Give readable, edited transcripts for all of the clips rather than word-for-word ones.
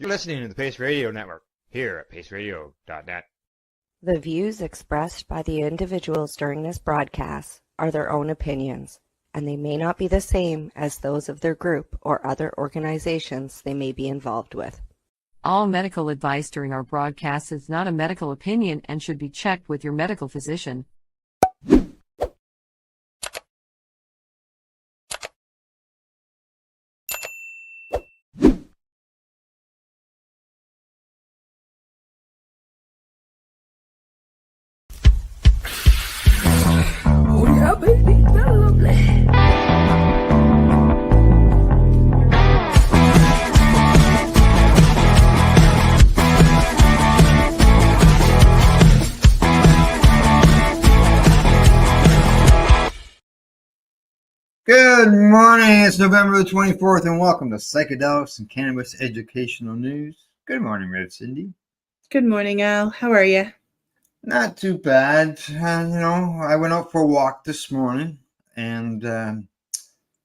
You're listening to the Pace Radio Network here at paceradio.net. The views expressed by the individuals during this broadcast are their own opinions, and they may not be the same as those of their group or other organizations they may be involved with. All medical advice during our broadcast is not a medical opinion and should be checked with your medical physician. Oh yeah, baby, that's lovely. Good morning, it's November the 24th, and welcome to Psychedelics and Cannabis Educational News. Good morning, Red Cindy. Good morning, Al. How are you? Not too bad. I went out for a walk this morning, and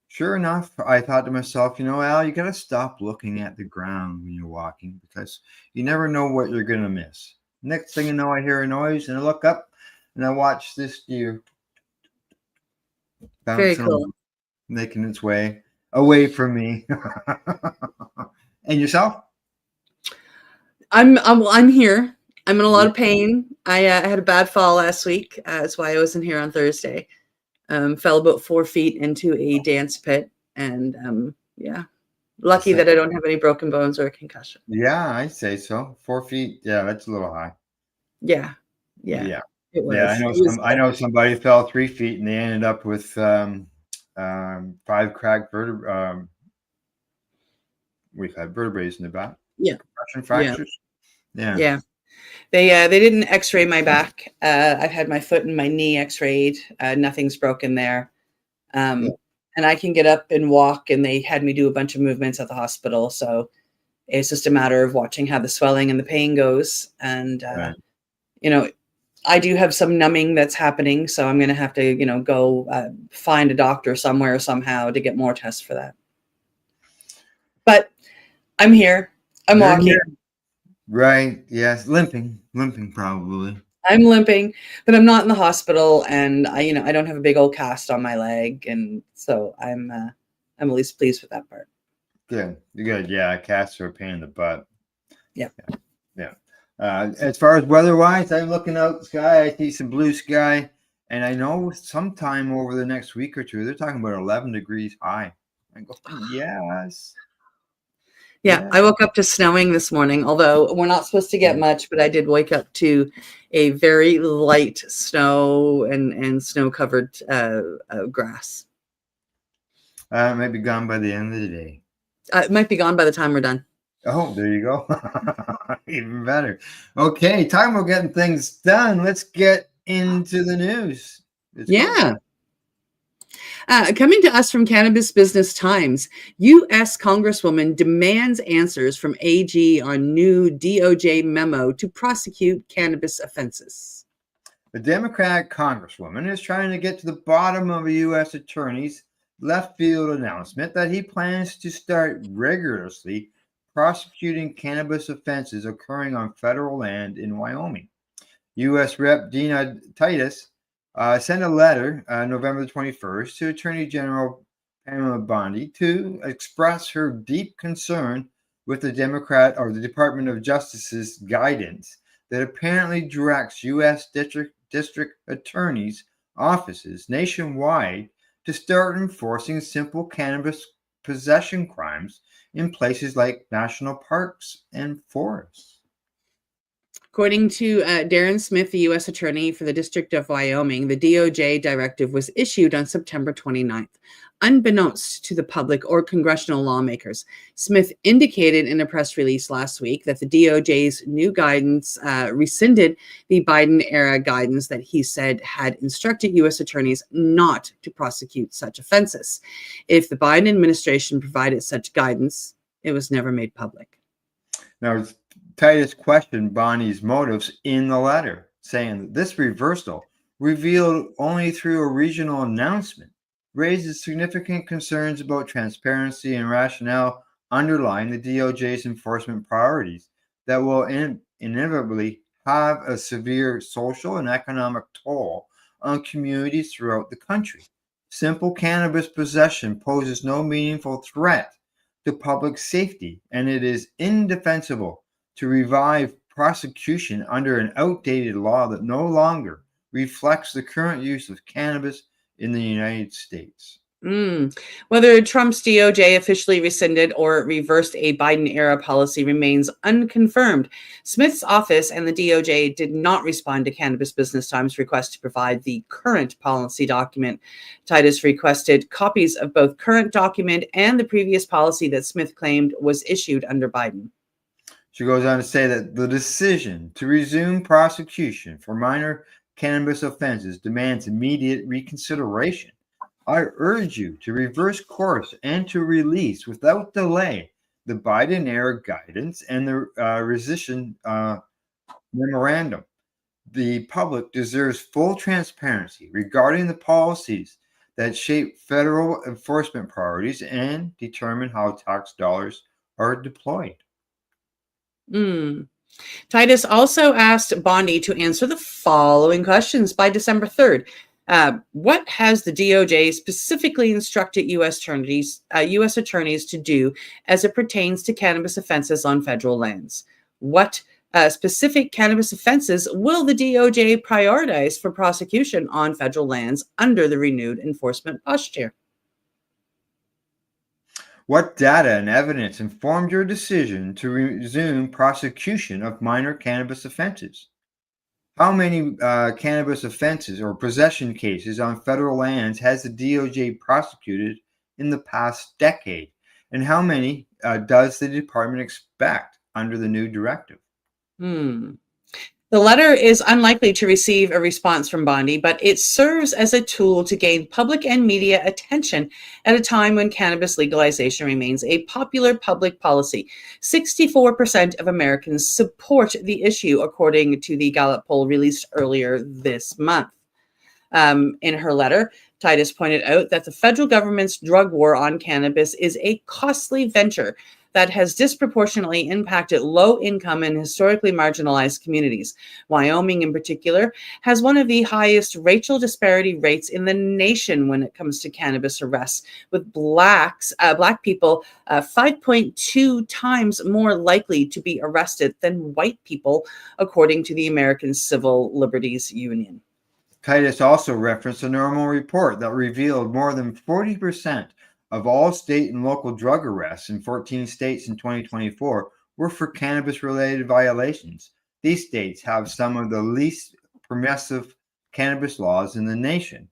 sure enough, I thought to myself, Al, you got to stop looking at the ground when you're walking because you never know what you're going to miss. Next thing you know, I hear a noise, and I look up, and I watch this deer Very bouncing cool. along, making its way away from me. And yourself? I'm here. I'm in a lot of pain. I had a bad fall last week. That's why I wasn't here on Thursday. Fell about 4 feet into a dance pit, and lucky that I don't have any broken bones or a concussion. Yeah, I'd say so. 4 feet. Yeah, that's a little high. Yeah. It was. I know somebody fell 3 feet and they ended up with 5 cracked vertebrae. We've had vertebrae in the back. Yeah. Compression fractures. Yeah. They didn't X-ray my back. I've had my foot and my knee X-rayed. Nothing's broken there. And I can get up and walk, and they had me do a bunch of movements at the hospital. So it's just a matter of watching how the swelling and the pain goes. And, I do have some numbing that's happening. So I'm going to have to, go find a doctor somewhere somehow to get more tests for that. But I'm here. I'm walking. Here. Right. Yes. Limping probably. I'm limping, but I'm not in the hospital, and I don't have a big old cast on my leg, and so I'm at least pleased with that part. Good. You're good. Yeah. Casts are a pain in the butt. Yeah. As far as weather-wise, I'm looking out the sky. I see some blue sky, and I know sometime over the next week or two, they're talking about 11 degrees high. I go, yes. Yeah, I woke up to snowing this morning, although we're not supposed to get much, but I did wake up to a very light snow and snow-covered grass. It might be gone by the end of the day. It might be gone by the time we're done. Oh, there you go. Even better. Okay, time we're getting things done. Let's get into the news. Coming to us from Cannabis Business Times, U.S. Congresswoman demands answers from AG on new DOJ memo to prosecute cannabis offenses. The Democratic Congresswoman is trying to get to the bottom of a U.S. attorney's left field announcement that he plans to start rigorously prosecuting cannabis offenses occurring on federal land in Wyoming. U.S. Rep. Dina Titus sent a letter November 21st to Attorney General Pamela Bondi to express her deep concern with the Department of Justice's guidance that apparently directs U.S. district attorneys' offices nationwide to start enforcing simple cannabis possession crimes in places like national parks and forests. According to Darren Smith, the U.S. Attorney for the District of Wyoming, the DOJ directive was issued on September 29th. Unbeknownst to the public or congressional lawmakers, Smith indicated in a press release last week that the DOJ's new guidance rescinded the Biden-era guidance that he said had instructed U.S. attorneys not to prosecute such offenses. If the Biden administration provided such guidance, it was never made public. Now, Titus questioned Bonnie's motives in the letter, saying that this reversal, revealed only through a regional announcement, raises significant concerns about transparency and rationale underlying the DOJ's enforcement priorities that will inevitably have a severe social and economic toll on communities throughout the country. Simple cannabis possession poses no meaningful threat to public safety, and it is indefensible to revive prosecution under an outdated law that no longer reflects the current use of cannabis in the United States. Whether Trump's DOJ officially rescinded or reversed a Biden-era policy remains unconfirmed. Smith's office and the DOJ did not respond to Cannabis Business Times' request to provide the current policy document. Titus requested copies of both current document and the previous policy that Smith claimed was issued under Biden. She goes on to say that the decision to resume prosecution for minor cannabis offenses demands immediate reconsideration. I urge you to reverse course and to release without delay the Biden-era guidance and the rescission memorandum. The public deserves full transparency regarding the policies that shape federal enforcement priorities and determine how tax dollars are deployed. Titus also asked Bondi to answer the following questions by December 3rd. What has the DOJ specifically instructed U.S. attorneys to do as it pertains to cannabis offenses on federal lands? What specific cannabis offenses will the DOJ prioritize for prosecution on federal lands under the renewed enforcement posture? What data and evidence informed your decision to resume prosecution of minor cannabis offenses? How many cannabis offenses or possession cases on federal lands has the DOJ prosecuted in the past decade? And how many does the department expect under the new directive? The letter is unlikely to receive a response from Bondi, but it serves as a tool to gain public and media attention at a time when cannabis legalization remains a popular public policy. 64% of Americans support the issue, according to the Gallup poll released earlier this month. In her letter, Titus pointed out that the federal government's drug war on cannabis is a costly venture that has disproportionately impacted low-income and historically marginalized communities. Wyoming, in particular, has one of the highest racial disparity rates in the nation when it comes to cannabis arrests, with Black people 5.2 times more likely to be arrested than white people, according to the American Civil Liberties Union. Titus also referenced a normal report that revealed more than 40% of all state and local drug arrests in 14 states in 2024 were for cannabis-related violations. These states have some of the least permissive cannabis laws in the nation.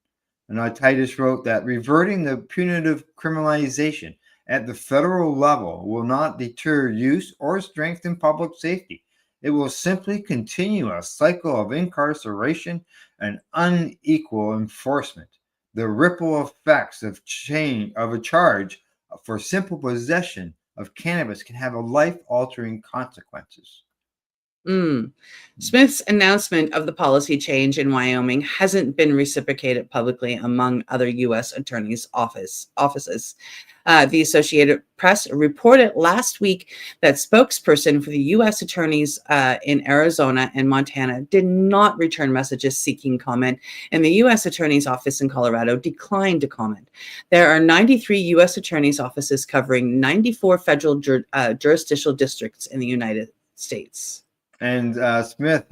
And Titus wrote that reverting the punitive criminalization at the federal level will not deter use or strengthen public safety. It will simply continue a cycle of incarceration and unequal enforcement. The ripple effects of a charge for simple possession of cannabis can have a life-altering consequences. Smith's announcement of the policy change in Wyoming hasn't been reciprocated publicly among other U.S. attorneys' offices. The Associated Press reported last week that spokesperson for the U.S. attorneys in Arizona and Montana did not return messages seeking comment, and the U.S. Attorney's Office in Colorado declined to comment. There are 93 U.S. attorneys' offices covering 94 federal jurisdictional districts in the United States. And Smith,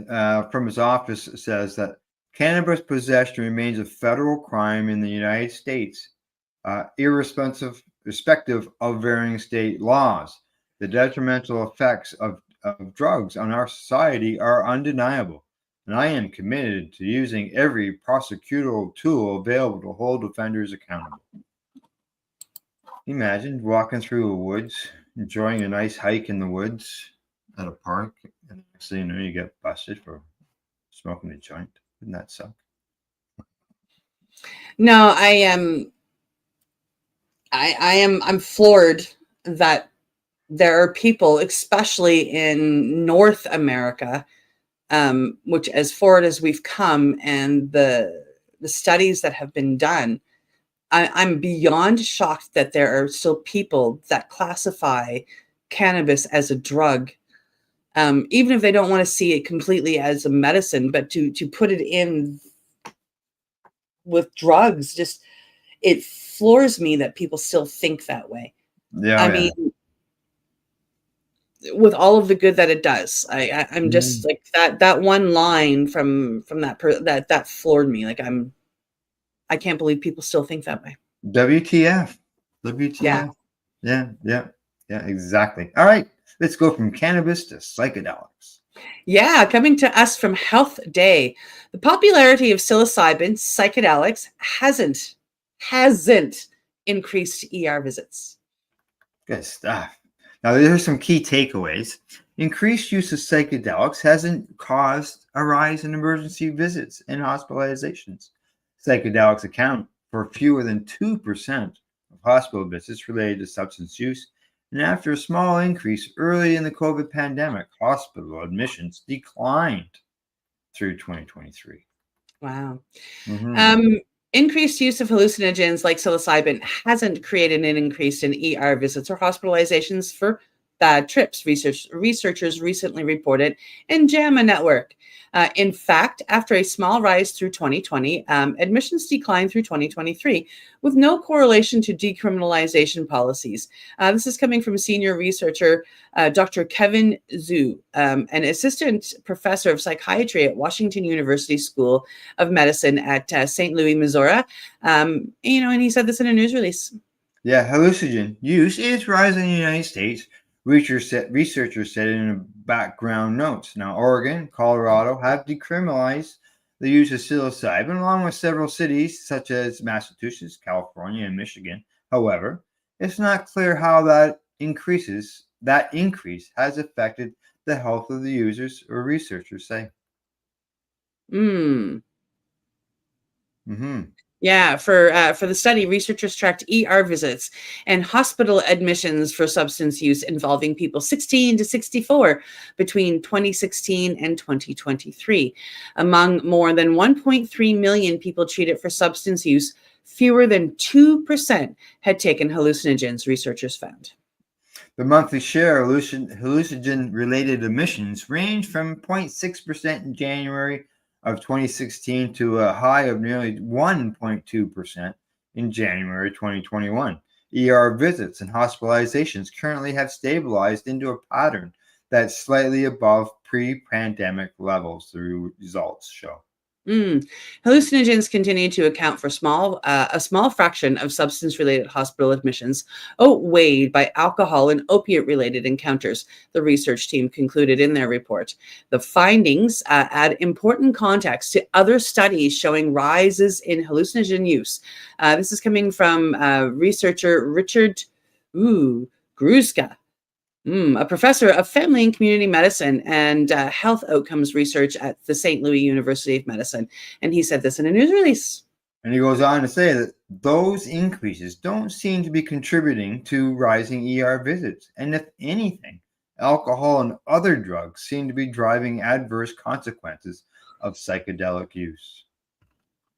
from his office, says that cannabis possession remains a federal crime in the United States, irrespective of varying state laws. The detrimental effects of drugs on our society are undeniable, and I am committed to using every prosecutorial tool available to hold offenders accountable. Imagine walking through the woods, enjoying a nice hike in the woods at a park, and next thing you know, you get busted for smoking a joint. Wouldn't that suck? No, I'm floored that there are people, especially in North America, which as forward as we've come, and the studies that have been done, I'm beyond shocked that there are still people that classify cannabis as a drug, even if they don't want to see it completely as a medicine, but to put it in with drugs, just it floors me that people still think that way. Yeah, I yeah. mean, with all of the good that it does, I'm just like that one line from that floored me. Like I can't believe people still think that way. WTF. Yeah. Yeah, exactly. All right, let's go from cannabis to psychedelics. Yeah, coming to us from Health Day. The popularity of psilocybin psychedelics hasn't increased ER visits. Good stuff. Now, there's some key takeaways. Increased use of psychedelics hasn't caused a rise in emergency visits and hospitalizations. Psychedelics account for fewer than 2% of hospital visits related to substance use. And after a small increase early in the COVID pandemic, hospital admissions declined through 2023. Wow. Mhm. Increased use of hallucinogens like psilocybin hasn't created an increase in ER visits or hospitalizations for bad trips, researchers recently reported in JAMA Network. In fact, after a small rise through 2020, admissions declined through 2023 with no correlation to decriminalization policies. This is coming from senior researcher Dr. Kevin Zhu, an assistant professor of psychiatry at Washington University School of Medicine at St. Louis, Missouri. And he said this in a news release. Yeah, hallucinogen use is rising in the United States. Researchers said in a background notes. Now, Oregon, Colorado have decriminalized the use of psilocybin, along with several cities such as Massachusetts, California, and Michigan. However, it's not clear how that increase has affected the health of the users, or researchers say. Mm. Mm-hmm. Yeah, for the study, researchers tracked ER visits and hospital admissions for substance use involving people 16 to 64 between 2016 and 2023. Among more than 1.3 million people treated for substance use, fewer than 2% had taken hallucinogens, researchers found. The monthly share of hallucinogen-related emissions ranged from 0.6% in January of 2016 to a high of nearly 1.2% in January 2021. ER visits and hospitalizations currently have stabilized into a pattern that's slightly above pre-pandemic levels, the results show. Hallucinogens continue to account for a small fraction of substance-related hospital admissions, outweighed by alcohol and opiate-related encounters, the research team concluded in their report. The findings add important context to other studies showing rises in hallucinogen use. This is coming from researcher Richard Gruszka, a professor of family and community medicine and health outcomes research at the St. Louis University of Medicine. And he said this in a news release. And he goes on to say that those increases don't seem to be contributing to rising ER visits. And if anything, alcohol and other drugs seem to be driving adverse consequences of psychedelic use.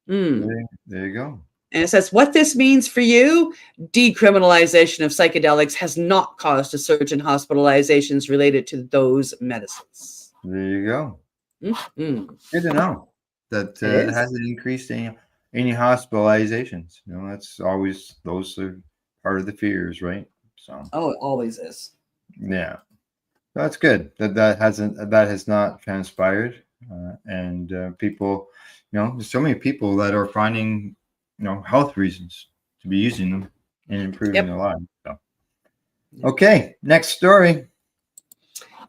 There you go. And it says, what this means for you, decriminalization of psychedelics has not caused a surge in hospitalizations related to those medicines. There you go. Mm-hmm. Good to know that it hasn't increased any hospitalizations. That's always, those are part of the fears, right? So. Oh, it always is. Yeah, that's good that has not transpired, and people, there's so many people that are finding health reasons to be using them and improving their lives. So. Okay, next story.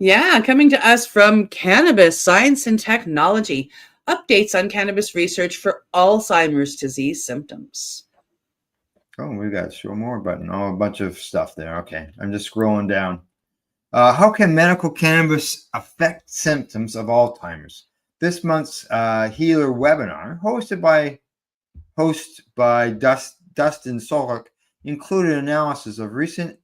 Yeah, coming to us from Cannabis Science and Technology. Updates on cannabis research for Alzheimer's disease symptoms. Oh, we got show more button. Oh, a bunch of stuff there. Okay, I'm just scrolling down. How can medical cannabis affect symptoms of Alzheimer's? This month's Healer webinar, hosted by Dustin Solak, included analysis of recent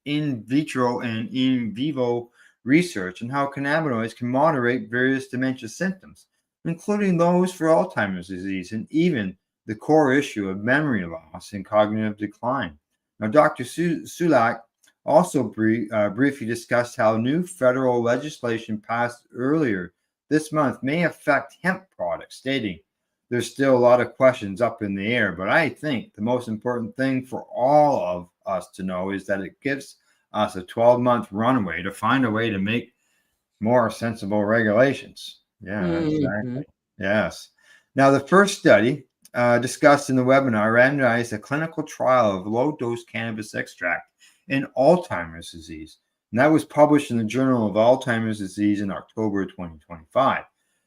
in vitro and in vivo research on how cannabinoids can moderate various dementia symptoms, including those for Alzheimer's disease and even the core issue of memory loss and cognitive decline. Now, Dr. Sulak also briefly discussed how new federal legislation passed earlier this month may affect hemp products, stating, "There's still a lot of questions up in the air, but I think the most important thing for all of us to know is that it gives us a 12-month runway to find a way to make more sensible regulations." Yeah, exactly. Yes. Now, the first study discussed in the webinar randomized a clinical trial of low-dose cannabis extract in Alzheimer's disease. And that was published in the Journal of Alzheimer's Disease in October 2025.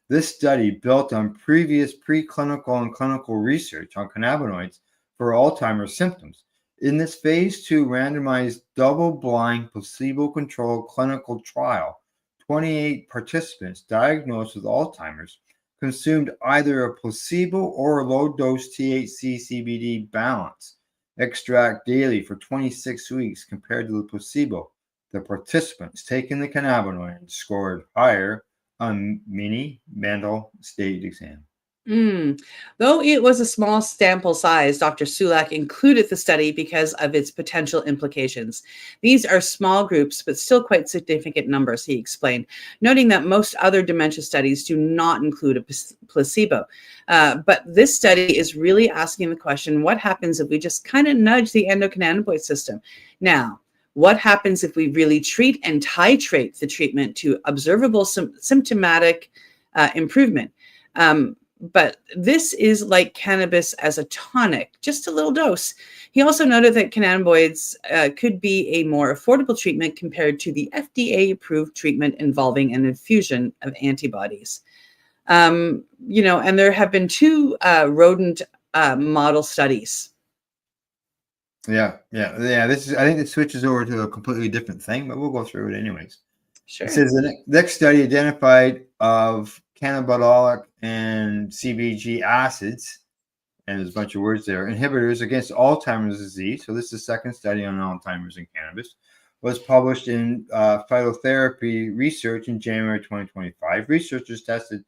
This study built on previous preclinical and clinical research on cannabinoids for Alzheimer's symptoms. In this phase 2 randomized double-blind placebo-controlled clinical trial, 28 participants diagnosed with Alzheimer's consumed either a placebo or a low-dose THC CBD balance extract daily for 26 weeks compared to the placebo. The participants taking the cannabinoid scored higher on mini mental state exam. Though it was a small sample size, Dr. Sulak included the study because of its potential implications. These are small groups, but still quite significant numbers, he explained, noting that most other dementia studies do not include a placebo. But this study is really asking the question, what happens if we just kind of nudge the endocannabinoid system? Now, what happens if we really treat and titrate the treatment to observable symptomatic improvement? But this is like cannabis as a tonic, just a little dose. He also noted that cannabinoids could be a more affordable treatment compared to the FDA-approved treatment involving an infusion of antibodies. And there have been 2 rodent model studies. Yeah. I think it switches over to a completely different thing, but we'll go through it anyways. Sure. It says the next study identified of cannabinolic and CBG acids, and there's a bunch of words there, inhibitors against Alzheimer's disease. So this is the second study on Alzheimer's and cannabis. Was published in Phytotherapy Research in January 2025. Researchers tested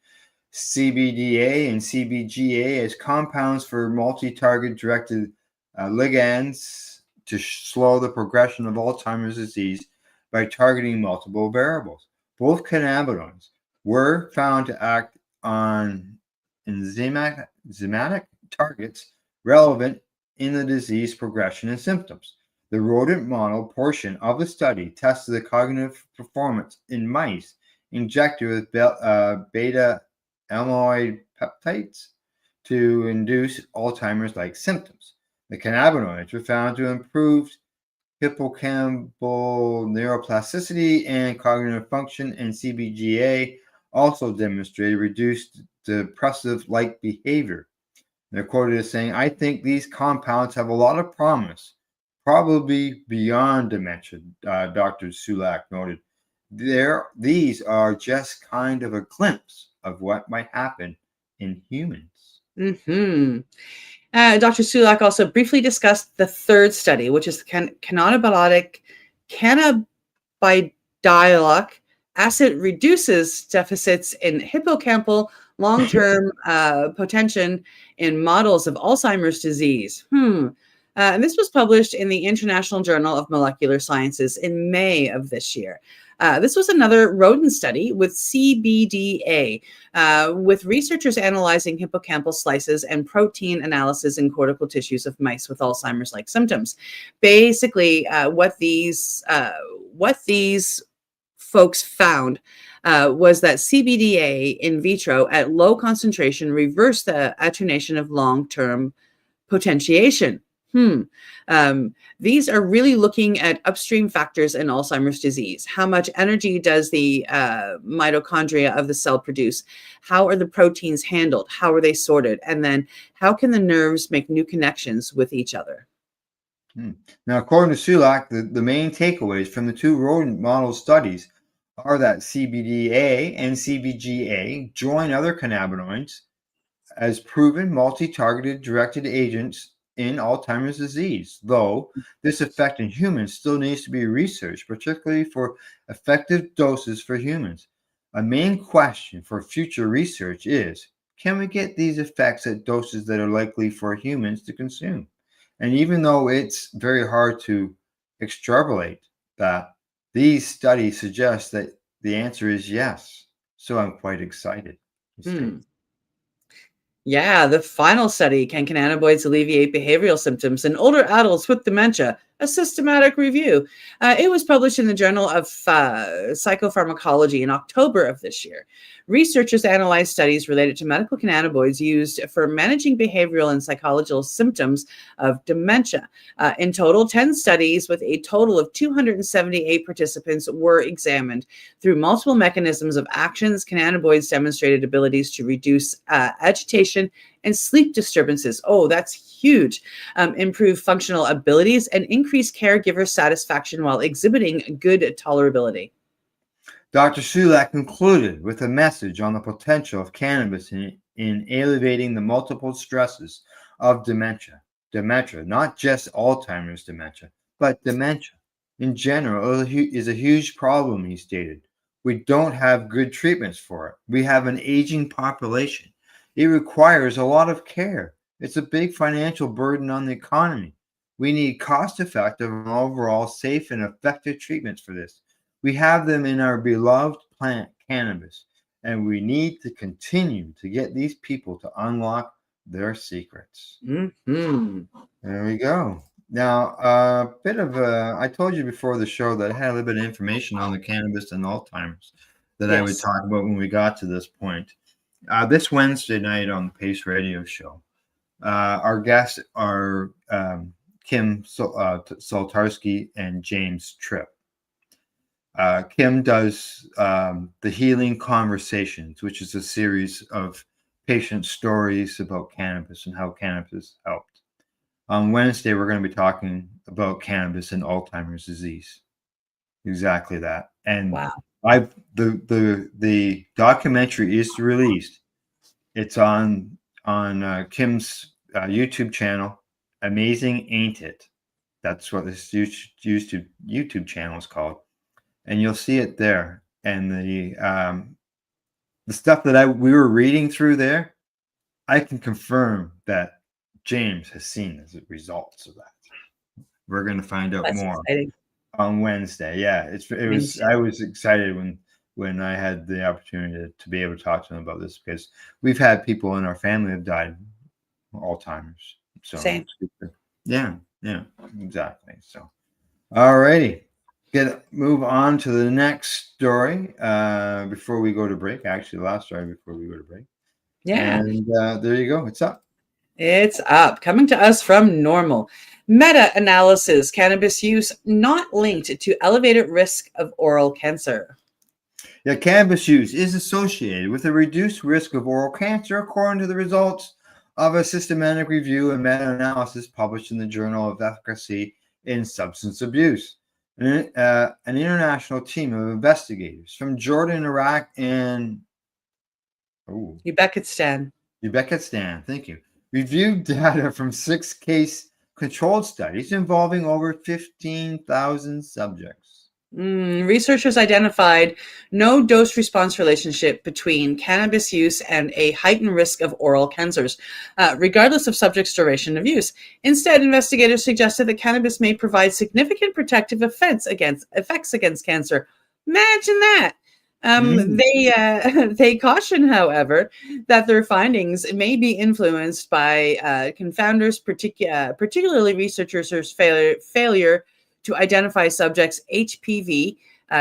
CBDA and CBGA as compounds for multi-target directed ligands to slow the progression of Alzheimer's disease by targeting multiple variables. Both cannabinoids were found to act on enzymatic targets relevant in the disease progression and symptoms. The rodent model portion of the study tested the cognitive performance in mice injected with beta amyloid peptides to induce Alzheimer's-like symptoms. The cannabinoids were found to improve hippocampal neuroplasticity and cognitive function, and CBGA also demonstrated reduced depressive-like behavior. They're quoted as saying, "I think these compounds have a lot of promise, probably beyond dementia," Dr. Sulak noted. These are just kind of a glimpse of what might happen in humans. Dr. Sulak also briefly discussed the third study, which is cannabinoid acid reduces deficits in hippocampal long-term potential in models of Alzheimer's disease. And this was published in the International Journal of Molecular Sciences in May of this year. This was another rodent study with CBDA, with researchers analyzing hippocampal slices and protein analysis in cortical tissues of mice with Alzheimer's-like symptoms. Basically, what these folks found was that CBDA in vitro at low concentration reversed the attenuation of long-term potentiation. These are really looking at upstream factors in Alzheimer's disease. How much energy does the mitochondria of the cell produce? How are the proteins handled? How are they sorted? And then how can the nerves make new connections with each other? Now, according to Sulak, the main takeaways from the 2 rodent model studies are that CBDA and CBGA join other cannabinoids as proven multi-targeted directed agents in Alzheimer's disease, though this effect in humans still needs to be researched, particularly for effective doses for humans. A main question for future research is, can we get these effects at doses that are likely for humans to consume? And even though it's very hard to extrapolate that, these studies suggest that the answer is yes. So I'm quite excited. Yeah, the final study, Can Cannabinoids Alleviate Behavioral Symptoms in Older Adults with Dementia? A systematic review. It was published in the Journal of Psychopharmacology in October of this year. Researchers analyzed studies related to medical cannabinoids used for managing behavioral and psychological symptoms of dementia. In total, 10 studies with a total of 278 participants were examined. Through multiple mechanisms of actions, cannabinoids demonstrated abilities to reduce agitation and sleep disturbances. Oh, that's huge. Improve functional abilities and increase caregiver satisfaction while exhibiting good tolerability. Dr. Sulak concluded with a message on the potential of cannabis in alleviating the multiple stresses of dementia. Dementia, not just Alzheimer's dementia, but dementia in general is a huge problem, he stated. We don't have good treatments for it. We have an aging population. It requires a lot of care. It's a big financial burden on the economy. We need cost-effective and overall safe and effective treatments for this. We have them in our beloved plant, cannabis, and we need to continue to get these people to unlock their secrets. Mm-hmm. There we go. Now, I told you before the show that I had a little bit of information on the cannabis and Alzheimer's that I would talk about when we got to this point. This Wednesday night on the Pace Radio Show, our guests are Kim Soltarski and James Tripp. Kim does the Healing Conversations, which is a series of patient stories about cannabis and how cannabis helped. On Wednesday, we're going to be talking about cannabis and Alzheimer's disease. Exactly that. And wow. The documentary is released. It's on Kim's YouTube channel. Amazing, Ain't It? That's what this YouTube channel is called. And you'll see it there. And the stuff that we were reading through there, I can confirm that James has seen the results of that. We're going to find out more on Wednesday. Yeah, I was excited when I had the opportunity to be able to talk to them about this, because we've had people in our family have died of Alzheimer's. So same. Yeah, exactly. So, all righty. Move on to the next story before we go to break. Actually, the last story before we go to break. Yeah. And there you go. It's up. It's up. Coming to us from Normal. Meta-analysis, cannabis use not linked to elevated risk of oral cancer. Yeah, cannabis use is associated with a reduced risk of oral cancer, according to the results of a systematic review and meta-analysis published in the Journal of Efficacy in Substance Abuse. An international team of investigators from Jordan, Iraq, and Uzbekistan. Thank you. Reviewed data from 6 case-controlled studies involving over 15,000 subjects. Researchers identified no dose-response relationship between cannabis use and a heightened risk of oral cancers, regardless of subjects' duration of use. Instead, investigators suggested that cannabis may provide significant protective effects against cancer. Imagine that. They caution, however, that their findings may be influenced by confounders, particularly researchers' failure to identify subjects' HPV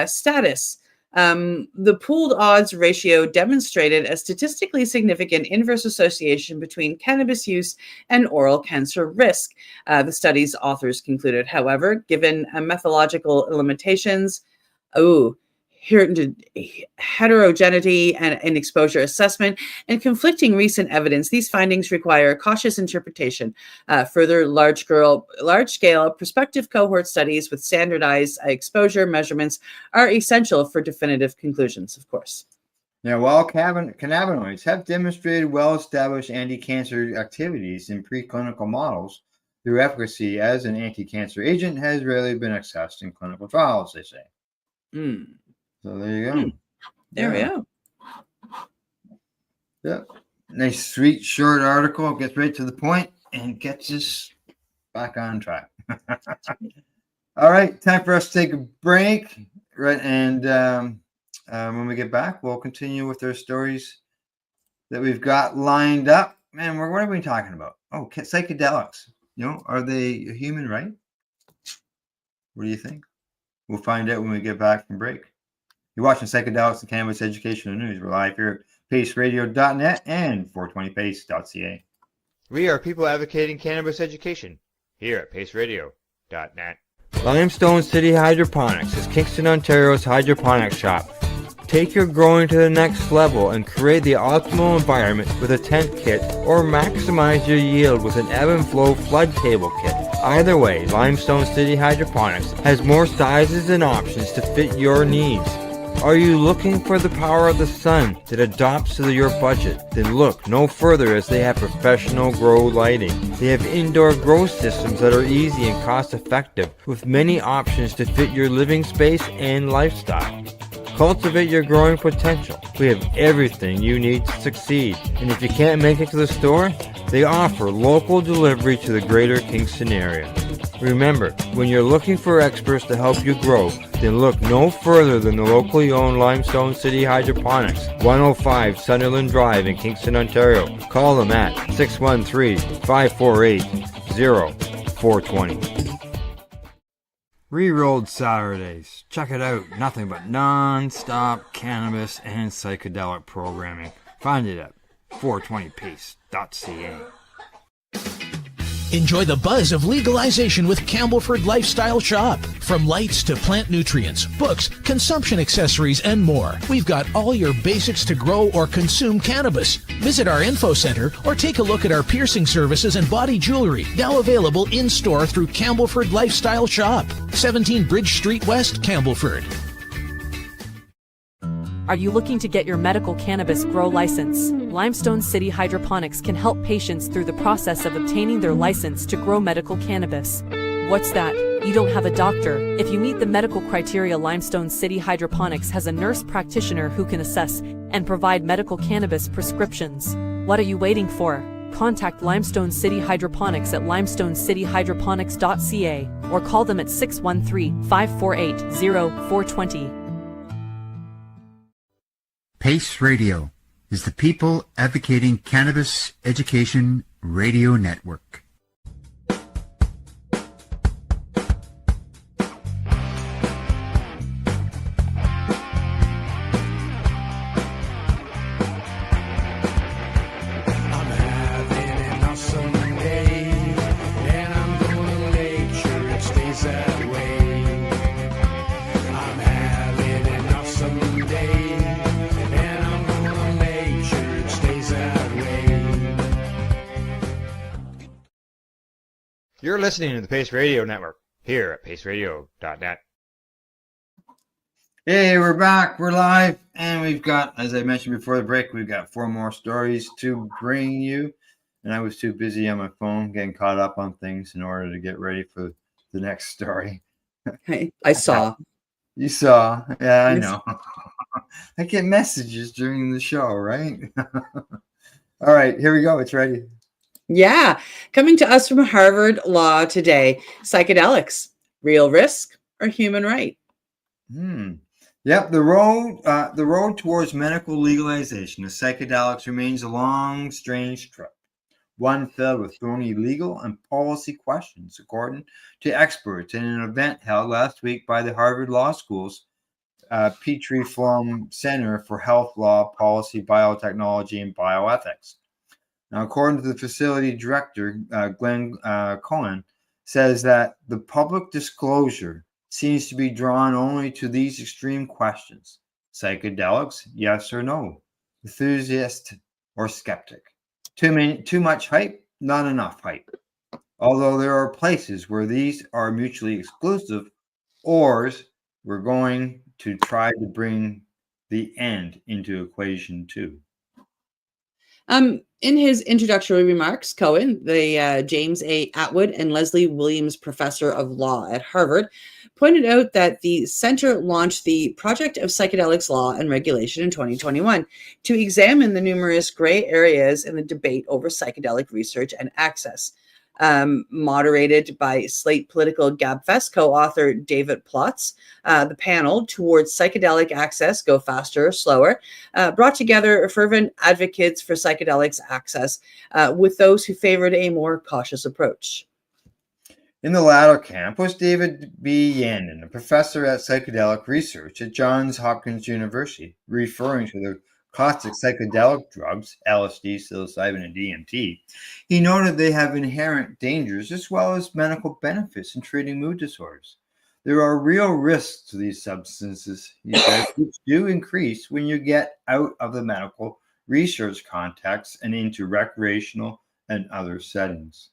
status. The pooled odds ratio demonstrated a statistically significant inverse association between cannabis use and oral cancer risk. The study's authors concluded, however, given methodological limitations, heterogeneity and exposure assessment, and conflicting recent evidence, these findings require cautious interpretation. Further large-scale prospective cohort studies with standardized exposure measurements are essential for definitive conclusions, of course. Now, while cannabinoids have demonstrated well-established anti-cancer activities in preclinical models, their efficacy as an anti-cancer agent has rarely been assessed in clinical trials, they say. So there you go. There we go. Yeah. Nice, sweet, short article. Gets right to the point and gets us back on track. All right, time for us to take a break. Right, and when we get back, we'll continue with our stories that we've got lined up. Man, what are we talking about? Oh, psychedelics. Are they a human right? What do you think? We'll find out when we get back from break. You're watching Psychedelics and Cannabis Educational News. We're live here at paceradio.net and 420pace.ca. We are people advocating cannabis education here at paceradio.net. Limestone City Hydroponics is Kingston, Ontario's hydroponics shop. Take your growing to the next level and create the optimal environment with a tent kit, or maximize your yield with an ebb and flow flood table kit. Either way, Limestone City Hydroponics has more sizes and options to fit your needs. Are you looking for the power of the sun that adapts to your budget? Then look no further, as they have professional grow lighting. They have indoor grow systems that are easy and cost effective, with many options to fit your living space and lifestyle. Cultivate your growing potential. We have everything you need to succeed. And if you can't make it to the store, they offer local delivery to the greater Kingston area. Remember, when you're looking for experts to help you grow, then look no further than the locally owned Limestone City Hydroponics, 105 Sunderland Drive in Kingston, Ontario. Call them at 613-548-0420. Rerolled Saturdays. Check it out. Nothing but non-stop cannabis and psychedelic programming. Find it at 420pace.ca. Enjoy the buzz of legalization with Campbellford Lifestyle Shop. From lights to plant nutrients, books, consumption accessories, and more, we've got all your basics to grow or consume cannabis. Visit our info center or take a look at our piercing services and body jewelry, now available in-store through Campbellford Lifestyle Shop, 17 Bridge Street West, Campbellford. Are you looking to get your medical cannabis grow license? Limestone City Hydroponics can help patients through the process of obtaining their license to grow medical cannabis. What's that? You don't have a doctor? If you meet the medical criteria, Limestone City Hydroponics has a nurse practitioner who can assess and provide medical cannabis prescriptions. What are you waiting for? Contact Limestone City Hydroponics at limestonecityhydroponics.ca or call them at 613-548-0420. PACE Radio is the People Advocating Cannabis Education Radio Network. You're listening to the Pace Radio Network here at paceradio.net. Hey, we're back. We're live. And we've got, as I mentioned before the break, we've got 4 more stories to bring you. And I was too busy on my phone getting caught up on things in order to get ready for the next story. Hey, I saw. You saw. Yeah, I know. I get messages during the show, right? All right, here we go. It's ready. Yeah. Coming to us from Harvard Law today, psychedelics, real risk or human right? Yep, the road towards medical legalization of psychedelics remains a long, strange trip, one filled with thorny legal and policy questions, according to experts in an event held last week by the Harvard Law School's Petrie Flom Center for Health Law, Policy, Biotechnology, and Bioethics. Now, according to the facility director, Glenn Cohen, says that the public disclosure seems to be drawn only to these extreme questions: psychedelics, yes or no; enthusiast or skeptic; too much hype, not enough hype. Although there are places where these are mutually exclusive, or we're going to try to bring the end into equation too. In his introductory remarks, Cohen, the James A. Atwood and Leslie Williams Professor of Law at Harvard, pointed out that the center launched the Project of Psychedelics Law and Regulation in 2021 to examine the numerous gray areas in the debate over psychedelic research and access. Moderated by Slate Political Gabfest co-author David Plotz, the panel Towards Psychedelic Access, Go Faster or Slower, brought together fervent advocates for psychedelics access with those who favored a more cautious approach. In the latter camp was David B. Yannon, a professor at psychedelic research at Johns Hopkins University, referring to the classic psychedelic drugs, LSD, psilocybin, and DMT. He noted they have inherent dangers as well as medical benefits in treating mood disorders. There are real risks to these substances, he says, which do increase when you get out of the medical research context and into recreational and other settings.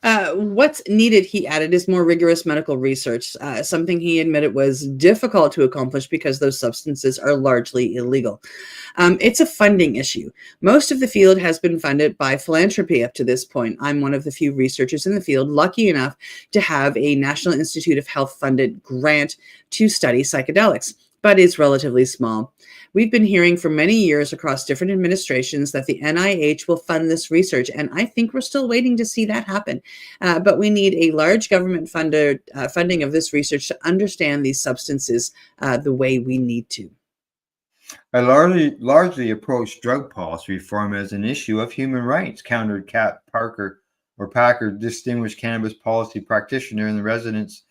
What's needed, he added, is more rigorous medical research, something he admitted was difficult to accomplish because those substances are largely illegal. It's a funding issue. Most of the field has been funded by philanthropy up to this point. I'm one of the few researchers in the field lucky enough to have a National Institute of Health funded grant to study psychedelics, but it's relatively small. We've been hearing for many years across different administrations that the NIH will fund this research, and I think we're still waiting to see that happen. But we need a large government funding of this research to understand these substances the way we need to. I largely approached drug policy reform as an issue of human rights, countered Kat Packer, distinguished cannabis policy practitioner in the residence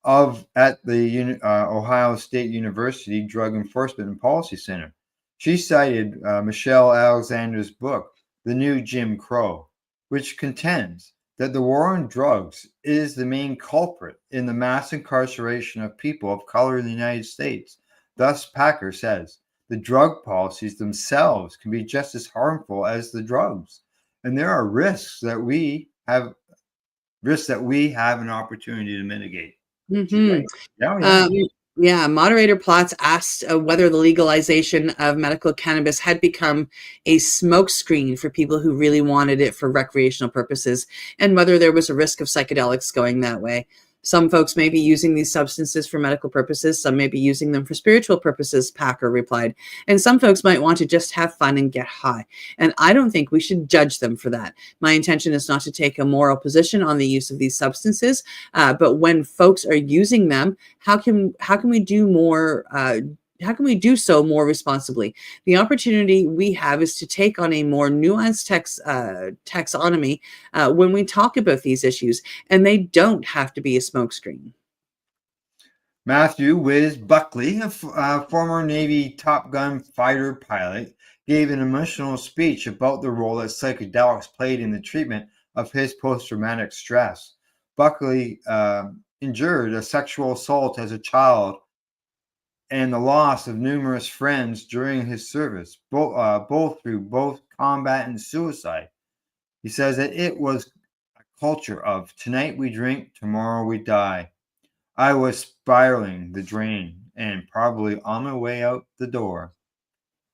at the Ohio State University Drug Enforcement and Policy Center. She cited Michelle Alexander's book, The New Jim Crow, which contends that the war on drugs is the main culprit in the mass incarceration of people of color in the United States. Thus, Packer says, the drug policies themselves can be just as harmful as the drugs, and there are risks that we have an opportunity to mitigate. Moderator Plotz asked whether the legalization of medical cannabis had become a smokescreen for people who really wanted it for recreational purposes, and whether there was a risk of psychedelics going that way. Some folks may be using these substances for medical purposes. Some may be using them for spiritual purposes, Packer replied. And some folks might want to just have fun and get high. And I don't think we should judge them for that. My intention is not to take a moral position on the use of these substances. But when folks are using them, how can we do more? How can we do so more responsibly? The opportunity we have is to take on a more nuanced taxonomy when we talk about these issues, and they don't have to be a smokescreen. Matthew Wiz Buckley, a former Navy Top Gun fighter pilot, gave an emotional speech about the role that psychedelics played in the treatment of his post-traumatic stress. Buckley endured a sexual assault as a child and the loss of numerous friends during his service, both through combat and suicide. He says that it was a culture of tonight we drink, tomorrow we die. I was spiraling the drain and probably on my way out the door.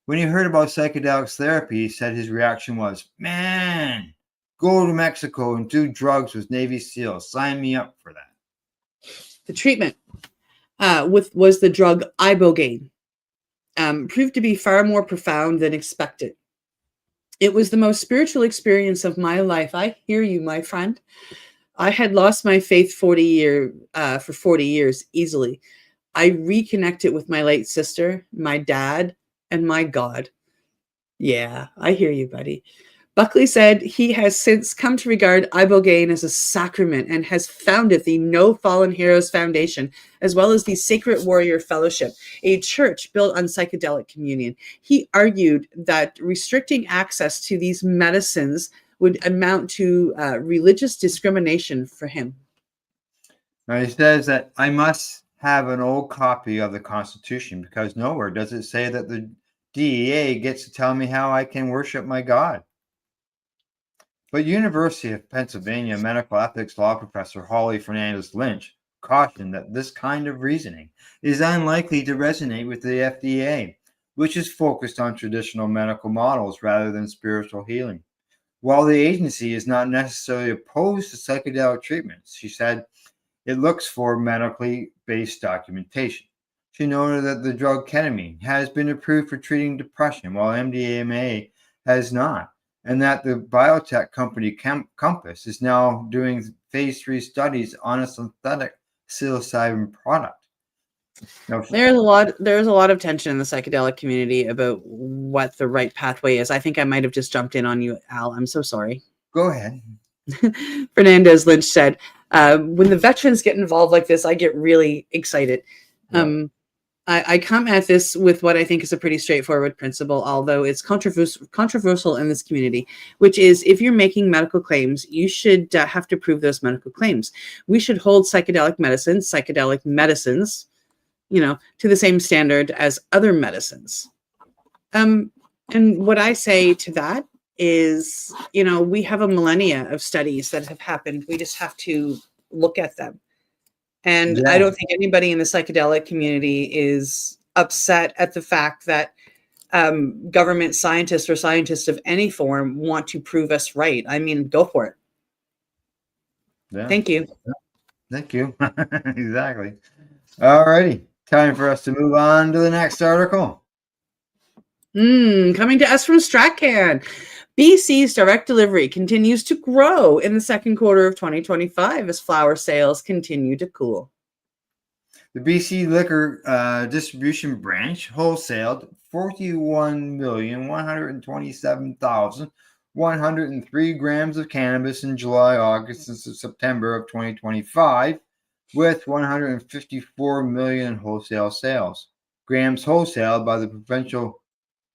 When he heard about psychedelics therapy, he said his reaction was, "Man, go to Mexico and do drugs with Navy SEALs. Sign me up for that." The treatment was the drug ibogaine, proved to be far more profound than expected. It was the most spiritual experience of my life. I hear you, my friend. I had lost my faith for 40 years easily. I reconnected with my late sister, my dad, and my God. Yeah, I hear you, buddy. Buckley said he has since come to regard ibogaine as a sacrament and has founded the No Fallen Heroes Foundation, as well as the Sacred Warrior Fellowship, a church built on psychedelic communion. He argued that restricting access to these medicines would amount to religious discrimination for him. Now he says that I must have an old copy of the Constitution because nowhere does it say that the DEA gets to tell me how I can worship my God. But University of Pennsylvania medical ethics law professor Holly Fernandez Lynch cautioned that this kind of reasoning is unlikely to resonate with the FDA. which is focused on traditional medical models rather than spiritual healing. While the agency is not necessarily opposed to psychedelic treatments, she said it looks for medically based documentation. She noted that the drug ketamine has been approved for treating depression, while MDMA has not, and that the biotech company Compass is now doing phase 3 studies on a synthetic psilocybin product. Now, There's a lot of tension in the psychedelic community about what the right pathway is. I think I might have just jumped in on you, Al. I'm so sorry. go ahead. Fernandez Lynch said, when the veterans get involved like this, I get really excited. I come at this with what I think is a pretty straightforward principle, although it's controversial in this community, which is if you're making medical claims, you should have to prove those medical claims. We should hold psychedelic medicines, to the same standard as other medicines. And what I say to that is, we have a millennia of studies that have happened. We just have to look at them. And I don't think anybody in the psychedelic community is upset at the fact that government scientists or scientists of any form want to prove us right. I mean, go for it. Yeah. Thank you. Thank you. Exactly. All righty. Time for us to move on to the next article. Coming to us from StratCan. BC's direct delivery continues to grow in the second quarter of 2025 as flower sales continue to cool. The BC Liquor Distribution Branch wholesaled 41,127,103 grams of cannabis in July, August, and September of 2025, with 154 million wholesale sales. Grams wholesaled by the provincial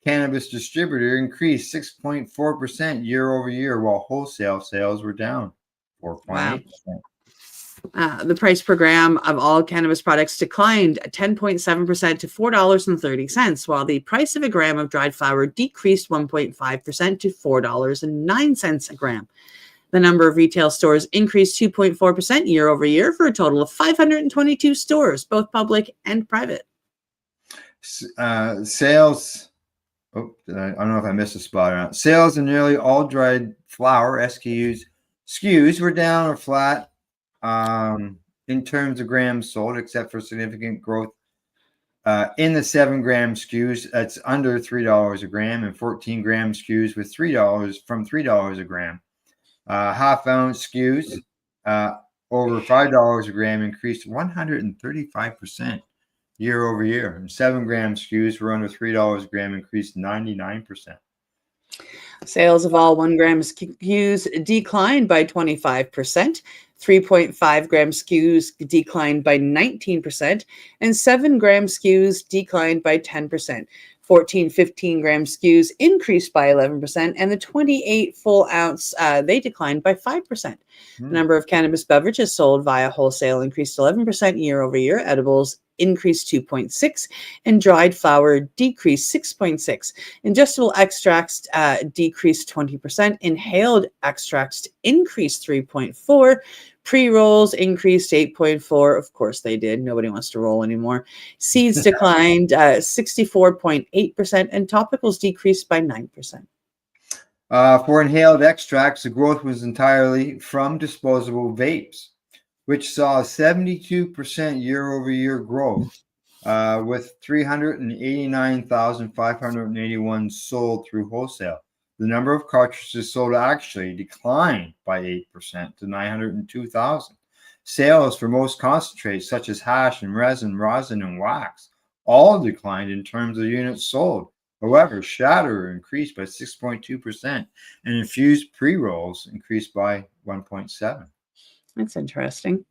cannabis distributor increased 6.4% year over year, while wholesale sales were down 4.8%. The price per gram of all cannabis products declined 10.7% to $4.30, while the price of a gram of dried flower decreased 1.5% to $4.09 a gram. The number of retail stores increased 2.4% year over year for a total of 522 stores, both public and private. Sales. I don't know if I missed a spot or not. Sales in nearly all dried flower SKUs were down or flat in terms of grams sold, except for significant growth in the 7-gram SKUs. That's under $3 a gram, and 14-gram SKUs with $3 a gram. Half-ounce SKUs over $5 a gram increased 135%. year over year. And 7-gram SKUs were under $3 a gram, increased 99%. Sales of all 1-gram SKUs declined by 25%. 3.5-gram SKUs declined by 19%, and 7-gram SKUs declined by 10%. 15-gram SKUs increased by 11%, and the 28 full ounce, they declined by 5%. The number of cannabis beverages sold via wholesale increased 11% year over year. Edibles increased 2.6%, and dried flower decreased 6.6%. Ingestible extracts decreased 20%. Inhaled extracts increased 3.4%. Pre-rolls increased 8.4%. Of course they did. Nobody wants to roll anymore. Seeds declined 64.8%, and topicals decreased by 9%. For inhaled extracts, the growth was entirely from disposable vapes, which saw a 72% year-over-year growth, with 389,581 sold through wholesale. The number of cartridges sold actually declined by 8% to 902,000. Sales for most concentrates, such as hash and resin, rosin, and wax, all declined in terms of units sold. However, shatter increased by 6.2%, and infused pre-rolls increased by 1.7%. That's interesting.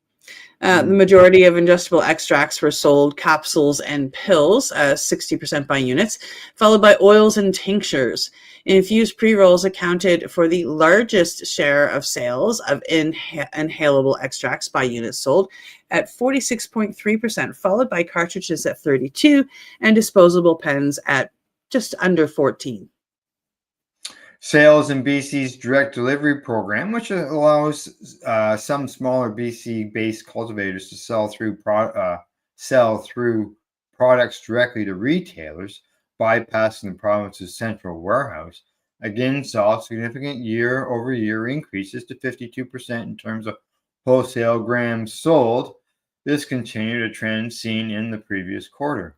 The majority of ingestible extracts were sold capsules and pills, 60% by units, followed by oils and tinctures. Infused pre-rolls accounted for the largest share of sales of inhalable extracts by units sold at 46.3%, followed by cartridges at 32% and disposable pens at just under 14%. Sales in BC's direct delivery program, which allows some smaller BC-based cultivators to sell through products directly to retailers, bypassing the province's central warehouse, again saw significant year-over-year increases to 52% in terms of wholesale grams sold. This continued a trend seen in the previous quarter.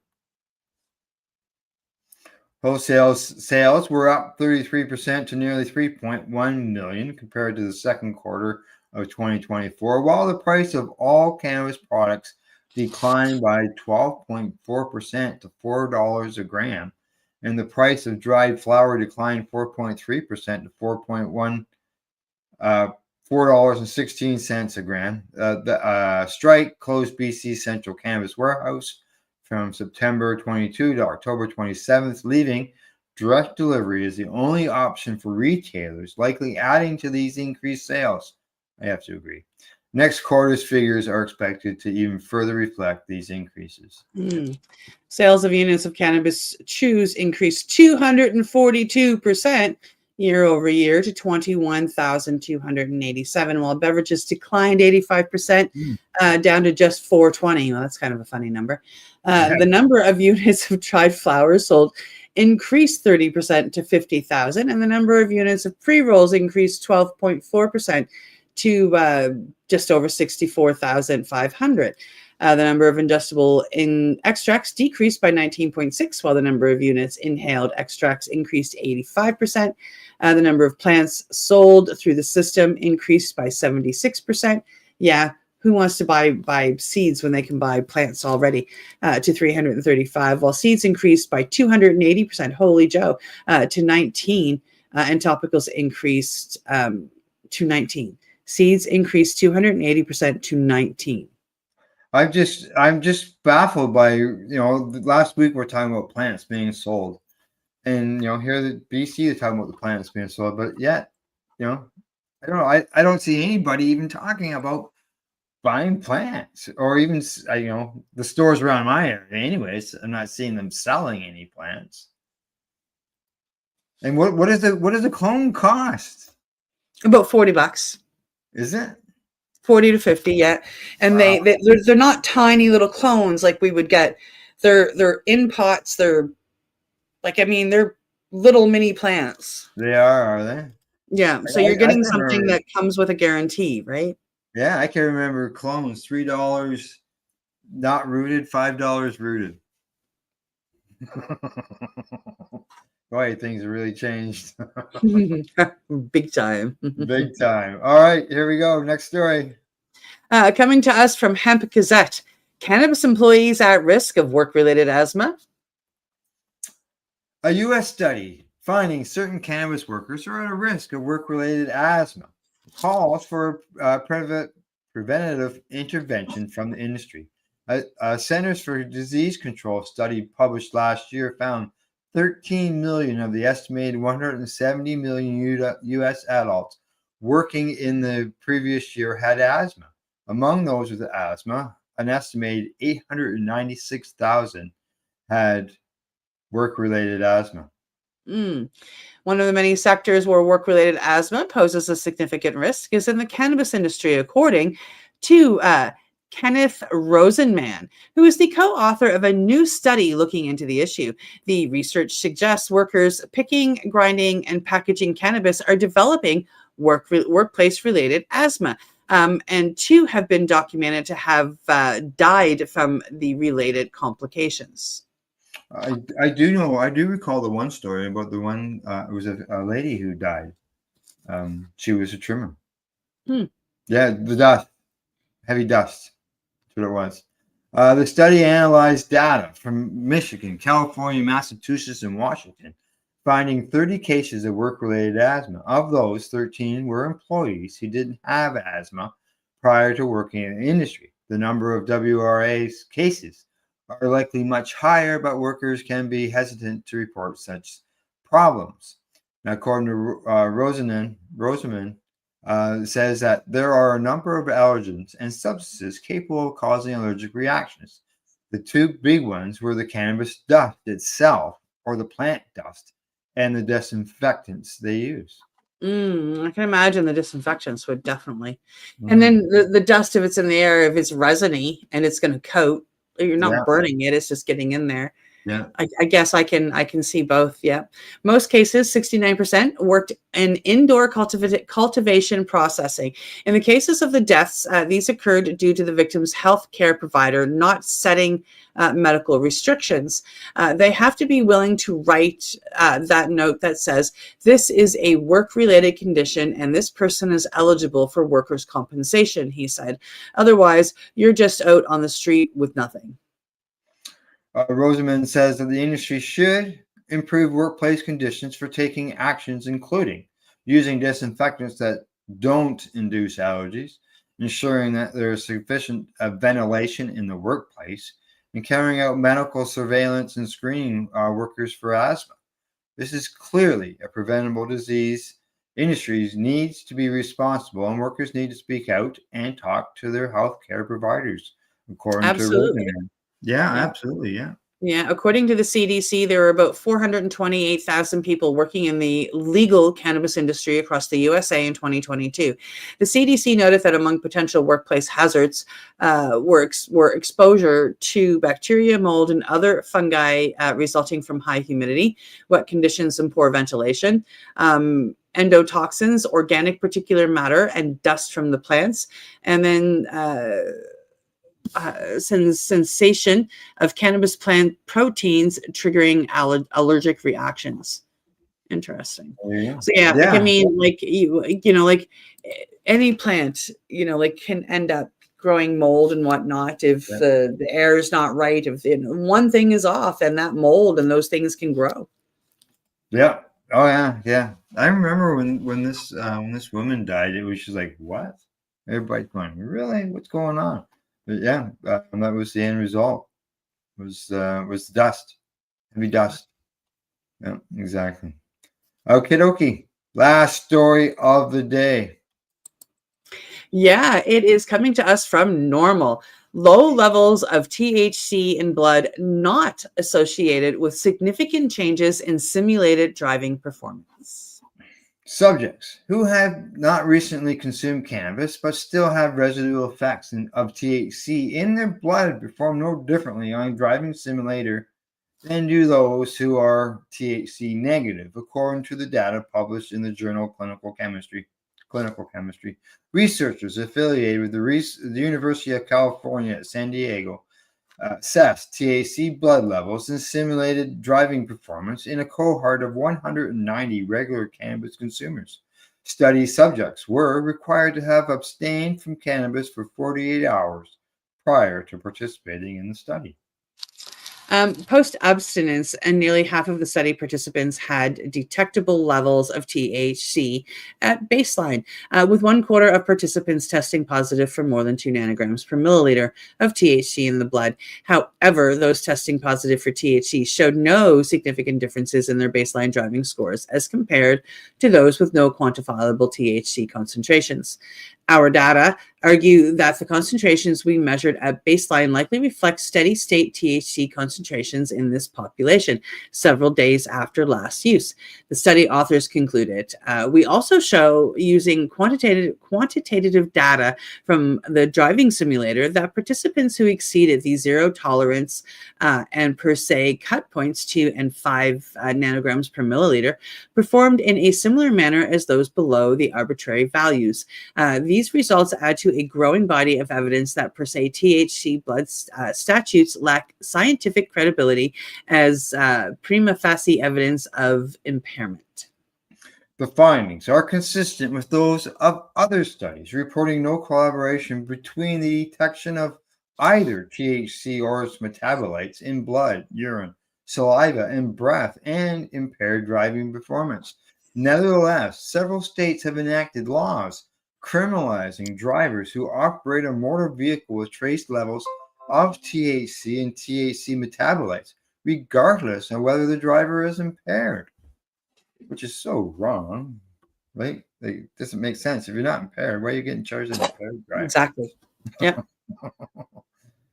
Wholesale sales were up 33% to nearly 3.1 million compared to the second quarter of 2024, while the price of all cannabis products declined by 12.4% to $4 a gram, and the price of dried flower declined 4.3% to $4.16 a gram. The strike closed BC Central Cannabis Warehouse from September 22 to October 27th, leaving direct delivery as the only option for retailers, likely adding to these increased sales. I have to agree. Next quarter's figures are expected to even further reflect these increases. Sales of units of cannabis chews increased 242% year over year to 21,287, while beverages declined 85% down to just 420. Well, that's kind of a funny number. The number of units of dried flowers sold increased 30% to 50,000, and the number of units of pre-rolls increased 12.4% to just over 64,500. The number of ingestible extracts decreased by 19.6%, while the number of units inhaled extracts increased 85%. The number of plants sold through the system increased by 76%. Yeah, who wants to buy seeds when they can buy plants already? To 335, while seeds increased by 280%. Holy Joe, to 19, and topicals increased to 19. Seeds increased 280% to 19. I'm just baffled by, last week we're talking about plants being sold, and here the BC is talking about the plants being sold, but yet, I don't know, I don't see anybody even talking about buying plants, or even the stores around my area. Anyways, I'm not seeing them selling any plants. And what does the clone cost? About $40. Is it? 40 to 50, yeah. And wow. they're not tiny little clones like we would get. They're in pots. They're little mini plants. They are they? Yeah. So you're getting something that comes with a guarantee, right? Yeah, I can remember clones, $3 not rooted, $5 rooted. Boy, things have really changed. Big time. Big time. All right, here we go. Next story. Coming to us from Hemp Gazette. Cannabis employees at risk of work-related asthma. A U.S. study finding certain cannabis workers are at a risk of work-related asthma calls for preventative intervention from the industry. A Centers for Disease Control study published last year found 13 million of the estimated 170 million U.S. adults working in the previous year had asthma. Among those with asthma, an estimated 896,000 had work-related asthma. One of the many sectors where work-related asthma poses a significant risk is in the cannabis industry, according to Kenneth Rosenman, who is the co-author of a new study looking into the issue. The research suggests workers picking, grinding, and packaging cannabis are developing workplace-related asthma, and 2 have been documented to have died from the related complications. I do recall the one story about the one, it was a lady who died. She was a trimmer. Yeah, the dust, heavy dust. That's what it was. The study analyzed data from Michigan, California, Massachusetts, and Washington, finding 30 cases of work-related asthma. Of those, 13 were employees who didn't have asthma prior to working in the industry. The number of WRA's cases are likely much higher, but workers can be hesitant to report such problems. Now, according to Rosenman, says that there are a number of allergens and substances capable of causing allergic reactions. The 2 big ones were the cannabis dust itself, or the plant dust, and the disinfectants they use. I can imagine the disinfectants would definitely. And then the dust, if it's in the air, if it's resiny and it's going to coat, you're not burning it, it's just getting in there. Yeah. I guess I can see both. Yeah. Most cases, 69% worked in indoor cultivation processing. In the cases of the deaths, these occurred due to the victim's health care provider not setting medical restrictions. They have to be willing to write that note that says, this is a work-related condition and this person is eligible for workers' compensation, he said. Otherwise, you're just out on the street with nothing. Rosamond says that the industry should improve workplace conditions for taking actions, including using disinfectants that don't induce allergies, ensuring that there is sufficient ventilation in the workplace, and carrying out medical surveillance and screening workers for asthma. This is clearly a preventable disease. Industries needs to be responsible, and workers need to speak out and talk to their healthcare providers, according to Rosamond. Yeah, absolutely. Yeah. Yeah. According to the CDC, there were about 428,000 people working in the legal cannabis industry across the USA in 2022. The CDC noted that among potential workplace hazards were exposure to bacteria, mold, and other fungi resulting from high humidity, wet conditions, and poor ventilation. Endotoxins, organic particulate matter, and dust from the plants. And then sensation of cannabis plant proteins triggering allergic reactions. Interesting. So yeah, like, I mean, like you know, like any plant, you know, like can end up growing mold and whatnot if the air is not right. If one thing is off, and that mold and those things can grow. Yeah. Oh yeah. Yeah. I remember when this woman died, it was just like, what? Everybody's going, really? What's going on? But yeah, that was the end result. Was dust, heavy dust. Yeah, exactly. Okie dokie. Last story of the day. Yeah, it is coming to us from Normal. Low levels of THC in blood not associated with significant changes in simulated driving performance. Subjects who have not recently consumed cannabis but still have residual effects of THC in their blood perform no differently on driving simulator than do those who are THC negative, according to the data published in the journal Clinical Chemistry. Researchers affiliated with the University of California at San Diego assessed THC blood levels and simulated driving performance in a cohort of 190 regular cannabis consumers. Study subjects were required to have abstained from cannabis for 48 hours prior to participating in the study. Post-abstinence, and nearly half of the study participants had detectable levels of THC at baseline, with 1/4 of participants testing positive for more than 2 nanograms per milliliter of THC in the blood. However, those testing positive for THC showed no significant differences in their baseline driving scores as compared to those with no quantifiable THC concentrations. Our data argue that the concentrations we measured at baseline likely reflect steady state THC concentrations in this population several days after last use. The study authors concluded, we also show using quantitative data from the driving simulator that participants who exceeded the zero tolerance and per se cut points 2 and 5 nanograms per milliliter performed in a similar manner as those below the arbitrary values. These results add to a growing body of evidence that per se THC blood statutes lack scientific credibility as prima facie evidence of impairment. The findings are consistent with those of other studies reporting no collaboration between the detection of either THC or its metabolites in blood, urine, saliva, and breath and impaired driving performance. Nevertheless, several states have enacted laws criminalizing drivers who operate a motor vehicle with trace levels of THC and THC metabolites, regardless of whether the driver is impaired, which is so wrong, right? It doesn't make sense. If you're not impaired, why are you getting charged as impaired driver? Exactly. Yeah.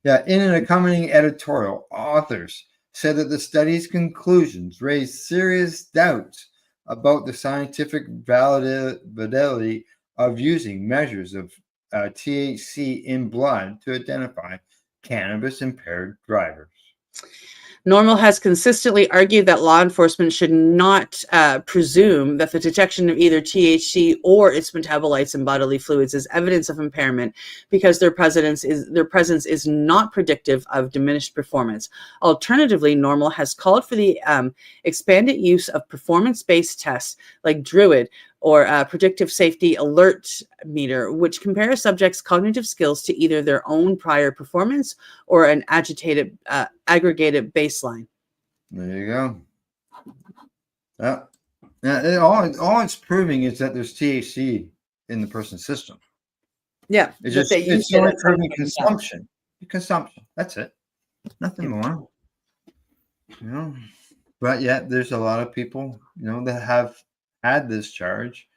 Yeah. In an accompanying editorial, authors said that the study's conclusions raised serious doubts about the scientific validity of using measures of THC in blood to identify cannabis impaired drivers. NORML has consistently argued that law enforcement should not presume that the detection of either THC or its metabolites in bodily fluids is evidence of impairment, because their presence is not predictive of diminished performance. Alternatively, NORML has called for the expanded use of performance-based tests like Druid, or predictive safety alert meter, which compares subjects' cognitive skills to either their own prior performance or an aggregated baseline. There you go. Yeah. All it's proving is that there's THC in the person's system. Yeah. It's only proving consumption. Consumption. That's it. Nothing more. But yet there's a lot of people, that have had this charge,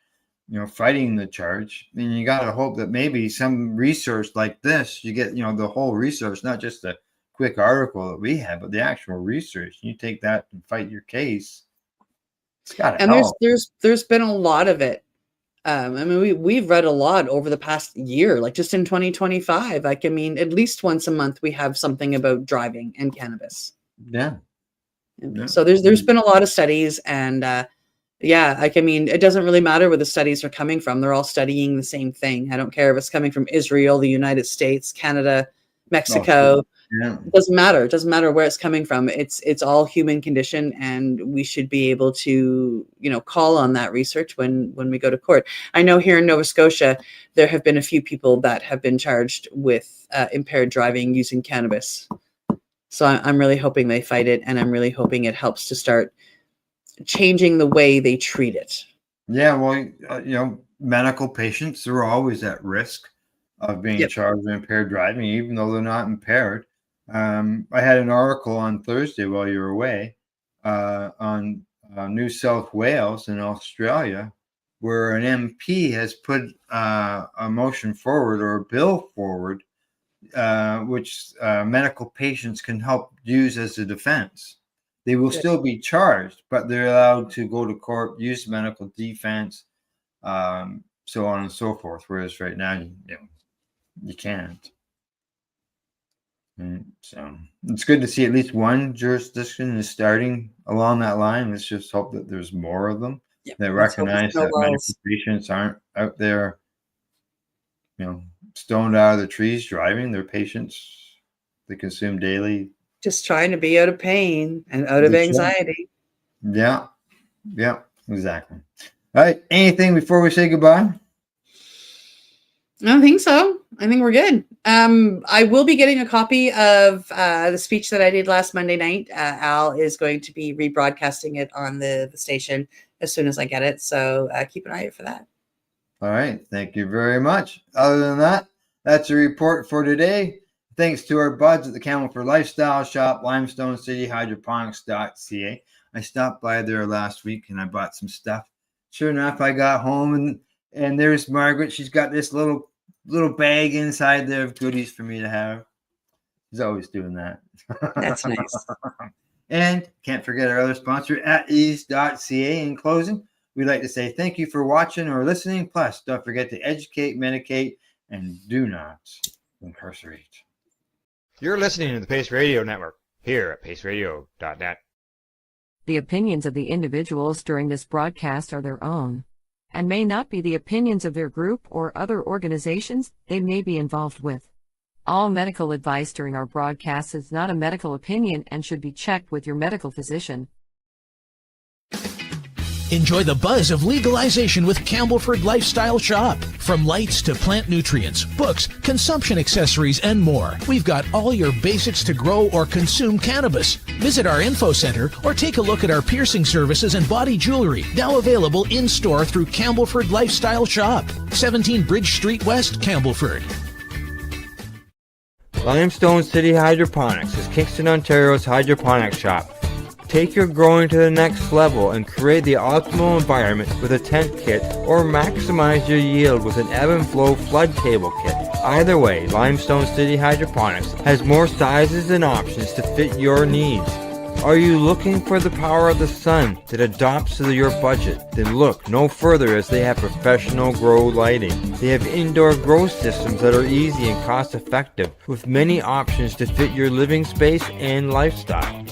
fighting the charge. And you got to hope that maybe some research like this, you get, the whole research, not just the quick article that we have, but the actual research. You take that and fight your case. It's got to help. And there's been a lot of it. We've read a lot over the past year, like just in 2025. At least once a month we have something about driving and cannabis. Yeah. So there's been a lot of studies, and it doesn't really matter where the studies are coming from. They're all studying the same thing. I don't care if it's coming from Israel, the United States, Canada, Mexico. Yeah. It doesn't matter. It doesn't matter where it's coming from. It's all human condition, and we should be able to, call on that research when we go to court. I know here in Nova Scotia, there have been a few people that have been charged with impaired driving using cannabis. So I'm really hoping they fight it, and I'm really hoping it helps to start changing the way they treat it. Yeah, well, medical patients are always at risk of being charged with impaired driving, even though they're not impaired. I had an article on Thursday while you were away on New South Wales in Australia, where an MP has put a motion forward, or a bill forward, which medical patients can help use as a defense. They will still be charged, but they're allowed to go to court, use medical defense, so on and so forth. Whereas right now, you can't. And so it's good to see at least one jurisdiction is starting along that line. Let's just hope that there's more of them that recognize that medical patients aren't out there, stoned out of the trees driving. Their patients they consume daily. Just trying to be out of pain and out of anxiety. Yeah, exactly. All right. Anything before we say goodbye? I don't think so. I think we're good. I will be getting a copy of the speech that I did last Monday night. Al is going to be rebroadcasting it on the station as soon as I get it. So keep an eye out for that. All right. Thank you very much. Other than that, that's a report for today. Thanks to our buds at the Campbellford Lifestyle Shop, Limestone City, Hydroponics.ca. I stopped by there last week and I bought some stuff. Sure enough, I got home and there's Margaret. She's got this little bag inside there of goodies for me to have. She's always doing that. That's nice. And can't forget our other sponsor, At-Eze.ca. In closing, we'd like to say thank you for watching or listening. Plus, don't forget to educate, medicate, and do not incarcerate. You're listening to the Pace Radio Network here at paceradio.net. The opinions of the individuals during this broadcast are their own, and may not be the opinions of their group or other organizations they may be involved with. All medical advice during our broadcast is not a medical opinion and should be checked with your medical physician. Enjoy the buzz of legalization with Campbellford Lifestyle Shop. From lights to plant nutrients, books, consumption accessories, and more, we've got all your basics to grow or consume cannabis. Visit our info center or take a look at our piercing services and body jewelry, now available in-store through Campbellford Lifestyle Shop, 17 Bridge Street West, Campbellford. Limestone City Hydroponics is Kingston, Ontario's hydroponics shop. Take your growing to the next level and create the optimal environment with a tent kit, or maximize your yield with an ebb and flow flood table kit. Either way, Limestone City Hydroponics has more sizes and options to fit your needs. Are you looking for the power of the sun that adapts to your budget? Then look no further, as they have professional grow lighting. They have indoor grow systems that are easy and cost effective, with many options to fit your living space and lifestyle.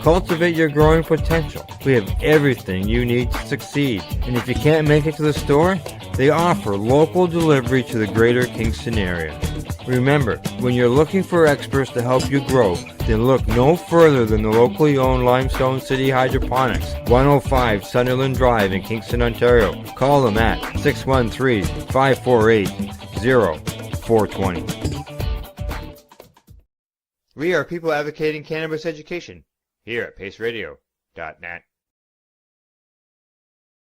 Cultivate your growing potential. We have everything you need to succeed. And if you can't make it to the store, they offer local delivery to the greater Kingston area. Remember, when you're looking for experts to help you grow, then look no further than the locally owned Limestone City Hydroponics, 105 Sunderland Drive in Kingston, Ontario. Call them at 613-548-0420. We are people advocating cannabis education here at paceradio.net.